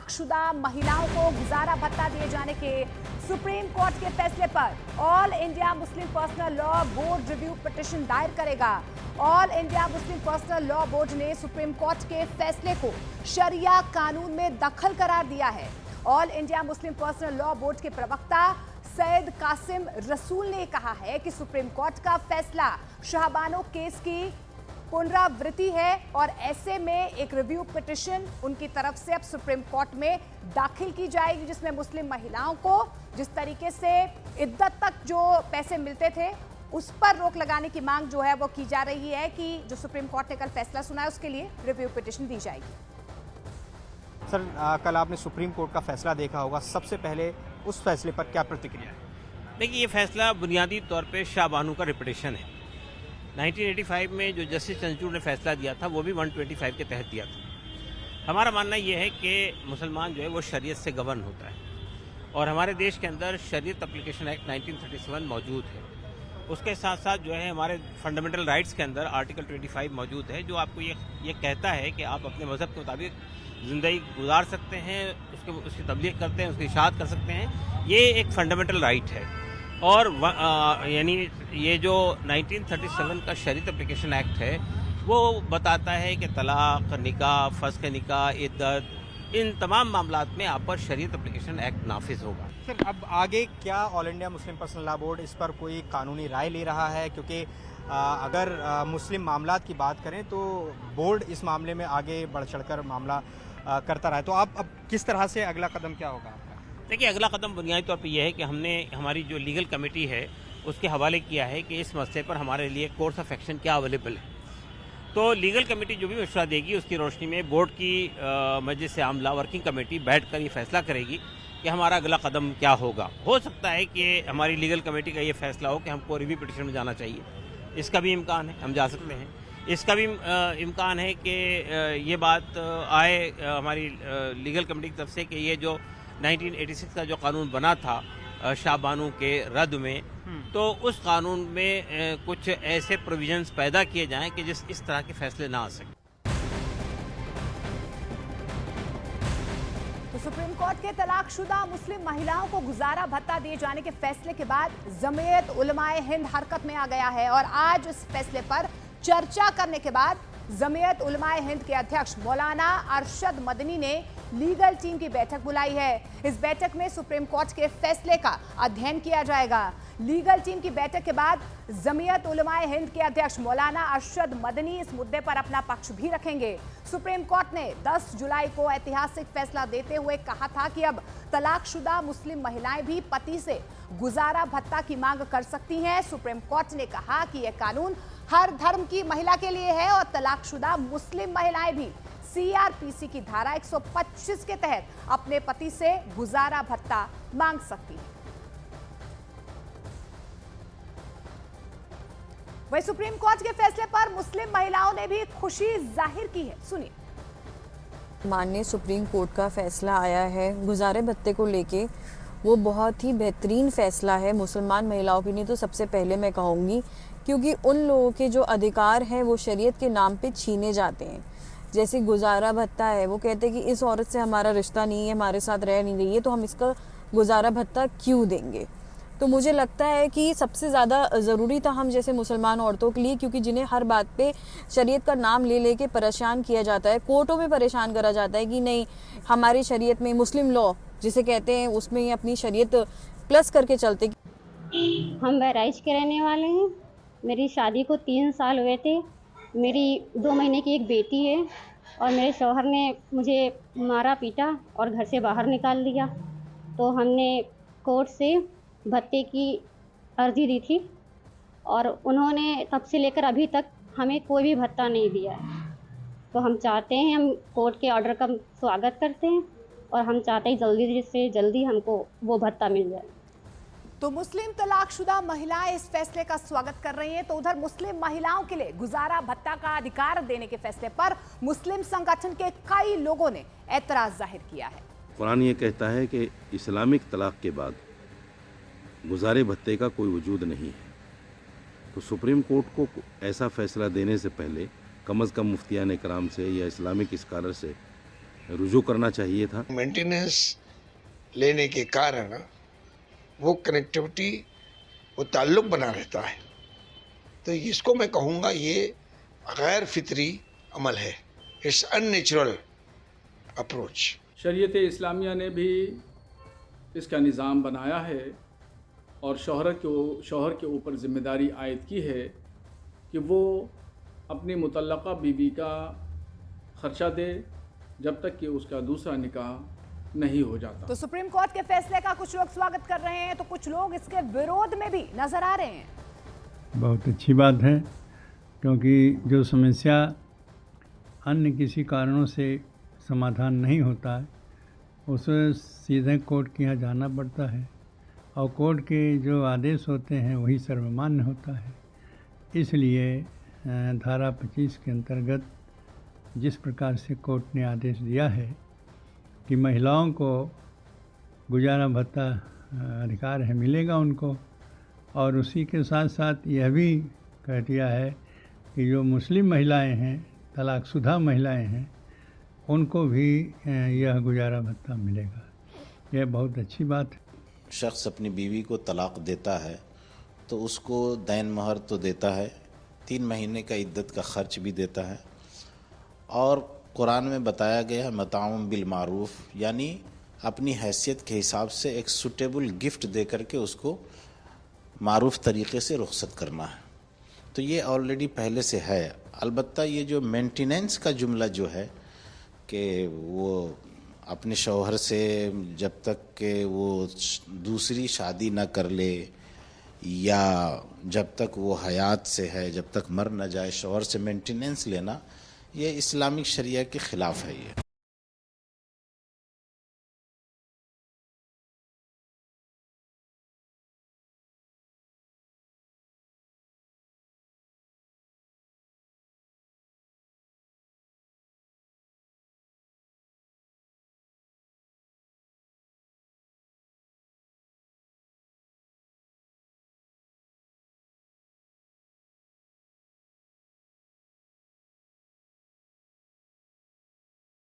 तलाकशुदा महिलाओं को गुजारा भत्ता दिए जाने के सुप्रीम कोर्ट के फैसले पर all India Muslim personal law board review petition दायर करेगा। All India Muslim personal law board ने सुप्रीम कोर्ट के फैसले को शरिया कानून में दखल करार दिया है। All India Muslim personal law board के प्रवक्ता सैयद कासिम रसूल ने कहा है कि सुप्रीम कोर्ट का फैसला शाहबानो केस की पुनरावृत्ति है और ऐसे में एक रिव्यू पिटीशन उनकी तरफ से अब सुप्रीम कोर्ट में दाखिल की जाएगी, जिसमें मुस्लिम महिलाओं को जिस तरीके से इद्दत तक जो पैसे मिलते थे उस पर रोक लगाने की मांग जो है वो की जा रही है कि जो सुप्रीम कोर्ट ने कल फैसला सुना है उसके लिए रिव्यू पिटीशन दी जाएगी। सर, कल आपने सुप्रीम कोर्ट का फैसला देखा होगा, सबसे पहले उस फैसले पर क्या प्रतिक्रिया है? देखिए, ये फैसला बुनियादी तौर पे शाहबानो का रिपीटेशन है। 1985 में जो जस्टिस चंद्रचूड़ ने फैसला दिया था वो भी 125 के तहत दिया था। हमारा मानना ये है कि मुसलमान जो है वो शरीयत से गवर्न होता है और हमारे देश के अंदर शरीयत एप्लीकेशन एक्ट 1937 मौजूद है। उसके साथ साथ जो है हमारे फंडामेंटल राइट्स के अंदर आर्टिकल 25 मौजूद है, जो आपको ये कहता है कि आप अपने मज़हब के मुताबिक ज़िंदगी गुजार सकते हैं, उसकी तबलीग करते हैं, उसकी इशाअत कर सकते हैं। ये एक फंडामेंटल राइट है और यानी ये जो 1937 का शरीयत एप्लीकेशन एक्ट है वो बताता है कि तलाक, निकाह, फस्ख निकाह, इद्दत, इन तमाम मामलात में आप पर शरीयत एप्लीकेशन एक्ट नाफिज होगा। सर, अब आगे क्या all India Muslim personal law board इस पर कोई कानूनी राय ले रहा है? क्योंकि अगर मुस्लिम मामलात की बात करें तो बोर्ड इस मामले में आगे बढ़ चढ़कर मामला करता रहा है, तो आप अब किस तरह से अगला कदम क्या होगा आपका? देखिए, अगला कदम बुनियादी तौर पे यह है कि हमने हमारी जो लीगल कमेटी है उसके हवाले किया है कि इस मसले पर हमारे लिए कोर्स ऑफ एक्शन क्या अवेलेबल है। तो लीगल कमेटी जो भी मशवरा देगी उसकी रोशनी में बोर्ड की मजलिस आमला वर्किंग कमेटी बैठकर ये फैसला करेगी कि हमारा अगला कदम क्या होगा। हो सकता है कि हमारी लीगल कमेटी का ये फैसला हो कि हमको रिव्यू पिटीशन में जाना चाहिए, इसका भी इम्कान है, हम जा सकते हैं। इसका भी इम्कान है कि ये बात आए हमारी लीगल कमेटी की तरफ से कि ये जो 1986 का जो कानून बना था शाहबानो के रद्द में, तो उस कानून में कुछ ऐसे प्रोविजंस पैदा किए जाएं कि जिस इस तरह के फैसले ना आ सकें। तो सुप्रीम कोर्ट के तलाकशुदा मुस्लिम महिलाओं को गुजारा भत्ता दिए जाने के फैसले के बाद जमीयत उलमाए हिंद हरकत में आ गया है और आज इस फैसले पर चर्चा करने के बाद जमीयत उलमाए हिंद के अध्यक्ष मौलाना अरशद मदनी ने लीगल टीम की बैठक बुलाई है। इस बैठक में सुप्रीम कोर्ट के फैसले का अध्ययन किया जाएगा। लीगल टीम की बैठक के बाद जमीयत उलमाए हिंद के अध्यक्ष मौलाना अरशद मदनी इस मुद्दे पर अपना पक्ष भी रखेंगे। सुप्रीम कोर्ट ने 10 जुलाई को ऐतिहासिक फैसला देते हुए कहा था कि अब तलाकशुदा मुस्लिम महिलाएं भी पति से गुजारा भत्ता की मांग कर सकती हैं। सुप्रीम कोर्ट ने कहा कि यह कानून हर धर्म की महिला के लिए है और तलाकशुदा मुस्लिम महिलाएं भी सीआरपीसी की धारा 125 के तहत अपने पति से गुजारा भत्ता मांग सकती हैं। वहीं सुप्रीम कोर्ट के फैसले पर मुस्लिम महिलाओं ने भी खुशी जाहिर की है, सुनिए। माननीय सुप्रीम कोर्ट का फैसला आया है गुजारे भत्ते को लेके, वो बहुत ही बेहतरीन फैसला है मुसलमान महिलाओं के लिए। तो सबसे पहले मैं कहूँगी क्योंकि उन लोगों के जो अधिकार हैं वो शरीयत के नाम पे छीने जाते हैं। जैसे गुजारा भत्ता है, वो कहते हैं कि इस औरत से हमारा रिश्ता नहीं है, हमारे साथ रह नहीं रही है, तो हम इसका गुजारा भत्ता क्यों देंगे। तो मुझे लगता है कि सबसे ज़्यादा ज़रूरी था हम जैसे मुसलमान औरतों के लिए, क्योंकि जिन्हें हर बात पे शरीयत का नाम ले लेके परेशान किया जाता है, कोर्टों में परेशान करा जाता है कि नहीं हमारी शरीयत में मुस्लिम लॉ जिसे कहते हैं उसमें अपनी शरीयत प्लस करके चलते। हम बहराइच के रहने वाले हैं। मेरी शादी को 3 साल हुए थे। मेरी 2 महीने की एक बेटी है और मेरे शौहर ने मुझे मारा पीटा और घर से बाहर निकाल दिया। तो हमने कोर्ट से भत्ते की अर्जी दी थी और उन्होंने तब से लेकर अभी तक हमें कोई भी भत्ता नहीं दिया है। तो हम चाहते हैं, हम कोर्ट के ऑर्डर का स्वागत करते हैं और हम चाहते हैं जल्दी से जल्दी हमको वो भत्ता मिल जाए। तो मुस्लिम तलाकशुदा महिलाएं इस फैसले का स्वागत कर रही हैं, तो उधर मुस्लिम महिलाओं के लिए गुजारा भत्ता का अधिकार देने के फैसले पर मुस्लिम संगठन के कई लोगों ने एतराज जाहिर किया है। कुरान ये कहता है कि इस्लामिक तलाक के बाद गुजारे भत्ते का कोई वजूद नहीं है। तो सुप्रीम कोर्ट को ऐसा फैसला देने से पहले कम अज़ कम मुफ्तियान कराम से या इस्लामिक स्कॉलर से रुजू करना चाहिए था। मेंटेनेंस लेने के कारण वो कनेक्टिविटी, वो ताल्लुक बना रहता है। तो इसको मैं कहूँगा ये गैर फितरी अमल है, इट्स अननेचुरल अप्रोच। शरीयत इस्लामिया ने भी इसका निज़ाम बनाया है और शौहर के ऊपर ज़िम्मेदारी आयद की है कि वो अपनी मुतल्लका बीवी का ख़र्चा दे जब तक कि उसका दूसरा निकाह नहीं हो जाता। तो सुप्रीम कोर्ट के फैसले का कुछ लोग स्वागत कर रहे हैं तो कुछ लोग इसके विरोध में भी नजर आ रहे हैं। बहुत अच्छी बात है, क्योंकि जो समस्या अन्य किसी कारणों से समाधान नहीं होता है उसे सीधे कोर्ट के यहाँ जाना पड़ता है और कोर्ट के जो आदेश होते हैं वही सर्वमान्य होता है। इसलिए धारा 25 के अंतर्गत जिस प्रकार से कोर्ट ने आदेश दिया है कि महिलाओं को गुजारा भत्ता अधिकार है, मिलेगा उनको, और उसी के साथ साथ यह भी कह दिया है कि जो मुस्लिम महिलाएं हैं, तलाकशुदा महिलाएं हैं, उनको भी यह गुजारा भत्ता मिलेगा। यह बहुत अच्छी बात है। शख्स अपनी बीवी को तलाक देता है तो उसको दैन महर तो देता है, 3 महीने का इद्दत का खर्च भी देता है, और कुरान में बताया गया है मताउम बिल मारूफ, यानी अपनी हैसियत के हिसाब से एक सूटेबल गिफ्ट दे करके उसको मारूफ तरीक़े से रुखसत करना है। तो ये ऑलरेडी पहले से है। अलबत्ता ये जो मेंटेनेंस का जुमला जो है कि वो अपने शौहर से जब तक के वो दूसरी शादी न कर ले या जब तक वो हयात से है, जब तक मर न जाए, शौहर से मेंटेनेंस लेना, ये इस्लामिक शरिया के ख़िलाफ़ है। ये